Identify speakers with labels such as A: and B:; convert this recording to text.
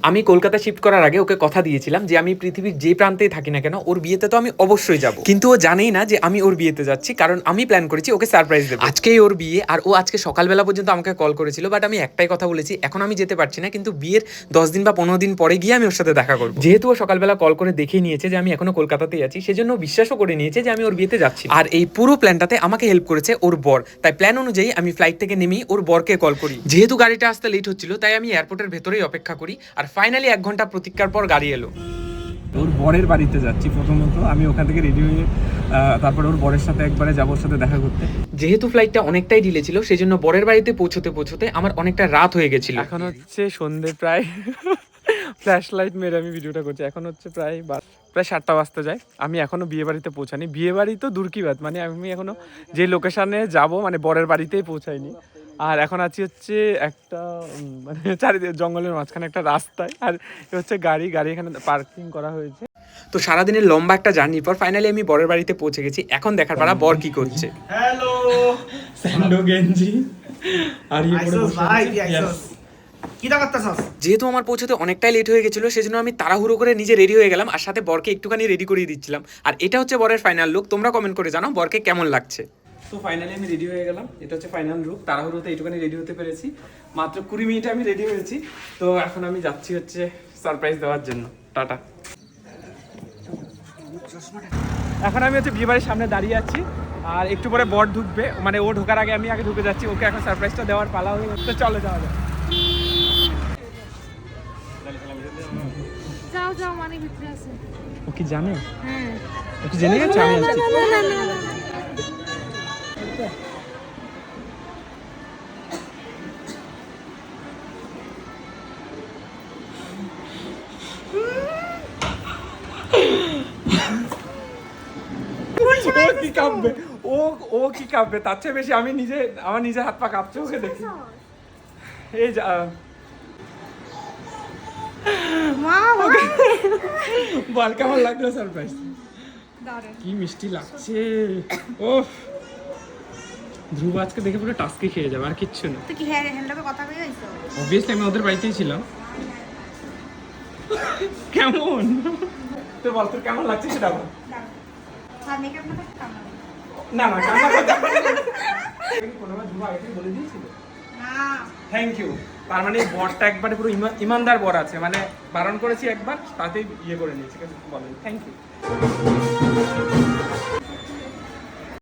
A: আমি কলকাতা শিফট করার আগে ওকে কথা দিয়েছিলাম যে আমি পৃথিবীর যে প্রান্তেই থাকি না কেন ওর বিয়েতে তো আমি অবশ্যই যাব, কিন্তু ও জানেই না যে আমি ওর বিয়েতে যাচ্ছি, কারণ আমি প্ল্যান করেছি ওকে সারপ্রাইজ দেব। আজকেই ওর বিয়ে, আর ও আজকে সকালবেলা পর্যন্ত আমাকে কল করেছিল, বাট আমি একটাই কথা বলেছি, এখন আমি যেতে পারছি না, কিন্তু বিয়ের 10 দিন বা 15 দিন পরে গিয়ে আমি ওর সাথে দেখা করবো। যেহেতু ও সকালবেলা কল করে দেখে নিয়েছে যে আমি এখনো কলকাতাতেই আছি, সেজন্য বিশ্বাসও করে নিয়েছে যে আমি ওর বিয়েতে যাচ্ছি। আর এই পুরো প্ল্যানটাতে আমাকে হেল্প করেছে ওর বর, তাই প্ল্যান অনুযায়ী আমি ফ্লাইট থেকে নেমেই ওর বরকে কল করি। যেহেতু গাড়িটা আসতে লেট হচ্ছিল, তাই আমি এয়ারপোর্টের ভেতরেই অপেক্ষা করি, আর ফাইনালি 1 ঘন্টা প্রতীক্ষার পর গাড়ি এলো।
B: ওর বরের বাড়িতে যাচ্ছি প্রথমত, আমি ওখান থেকে রেডি হয়ে তারপর ওর বরের সাথে একবারে যাবো ওর সাথে দেখা করতে।
A: যেহেতু ফ্লাইটটা অনেকটাই ডিলে ছিল, সেজন্য বরের বাড়িতে পৌঁছতে আমার অনেকটা রাত হয়ে গেছিল।
B: এখন হচ্ছে সন্ধে প্রায়, ফ্ল্যাশ লাইট মেরে আমি ভিডিওটা করছি। এখন হচ্ছে প্রায় 7টা বাজতে যায়। আমি এখনো বিয়ে বাড়িতে পৌঁছানি। বিয়ে বাড়ি তো দূর কি বাত, মানে আমি এখনো যে লোকেশনে যাব মানে বরের বাড়িতেই পৌঁছাইনি। আর এখন আছি হচ্ছে একটা মানে চারিদিকে জঙ্গলের মাঝখানে একটা রাস্তায়, আর হচ্ছে গাড়ি এখানে পার্কিং করা হয়েছে।
A: তো সারাদিনের লম্বা একটা জার্নির পর ফাইনালি আমি বরের বাড়িতে পৌঁছে গেছি। এখন দেখার পালা বর কি করছে।
C: হ্যালো
B: স্যান্ডো গেঞ্জি আর ইয়ে পরে বসে
C: ভাই
B: আছে। Yes.
C: কি দা করতেছস?
A: যেহেতু আমার পৌঁছতে অনেকটাই লেট হয়ে গেছিল, সেজন্য আমি তাড়াহুড়ো করে নিজে রেডি হয়ে গেলাম, আর সাথে বরকে একটুখানি রেডি করিয়ে দিচ্ছিলাম। আর এটা হচ্ছে বরের ফাইনাল লুক। তোমরা কমেন্ট করে জানাও বরকে কেমন লাগছে।
B: তো ফাইনালি আমি রেডি হয়ে গেলাম। এটা হচ্ছে ফাইনাল লুক। তাড়াহুড়োতে এইটুখানি রেডি হতে পেরেছি, মাত্র 20 মিনিটে আমি রেডি হয়েছি। তো এখন আমি যাচ্ছি হচ্ছে সারপ্রাইজ দেওয়ার জন্য। টাটা। এখন আমি হচ্ছে বিয়ে বাড়ির সামনে দাঁড়িয়ে আছি, আর একটু পরে বর ঢুকবে, মানে ও ঢোকার আগে আমি আগে ঢুকে যাচ্ছি। ওকে এখন সারপ্রাইজটা দেওয়ার পালা হয়ে গেছে। চলে যাওয়া যায়।
D: যাও মানে ভিতরে আছে।
B: ও কি জানে?
D: হ্যাঁ
B: ও কি জেনে গেছে আমি আসছি? ও কি কাঁপবে, ও কি কাঁপবে, তার চেয়ে বেশি আমি আমার নিজের হাত পা কাঁপছে ওকে দেখি। এই যা বল কেমন লাগলো সারপ্রাইজ? কি মিষ্টি লাগছে। ও ধ্রুব আজকে দেখে পুরো টাস্কি খেয়ে যাবে, আর কিচ্ছু না।
D: তুই কি হ্যান্ডলকে কথা কই আইছো?
B: অবভিয়াসলি আমি ওদের বাড়িতেই ছিলাম। কেমন তো বল, তোর কেমন লাগছে সেটা বল।
D: আর মেকআপ না কাম
B: না না কান্না করতে কোনোবার ধ্রুব আগে থেকে বলে দিয়েছিল
D: না।
B: Thank you. তার মানে এই বরটা একবারে পুরো ইমানদার বর আছে, মানে বারণ করেছি একবার তাতেই ইয়ে করে নিয়েছি। বলেন থ্যাংক ইউ।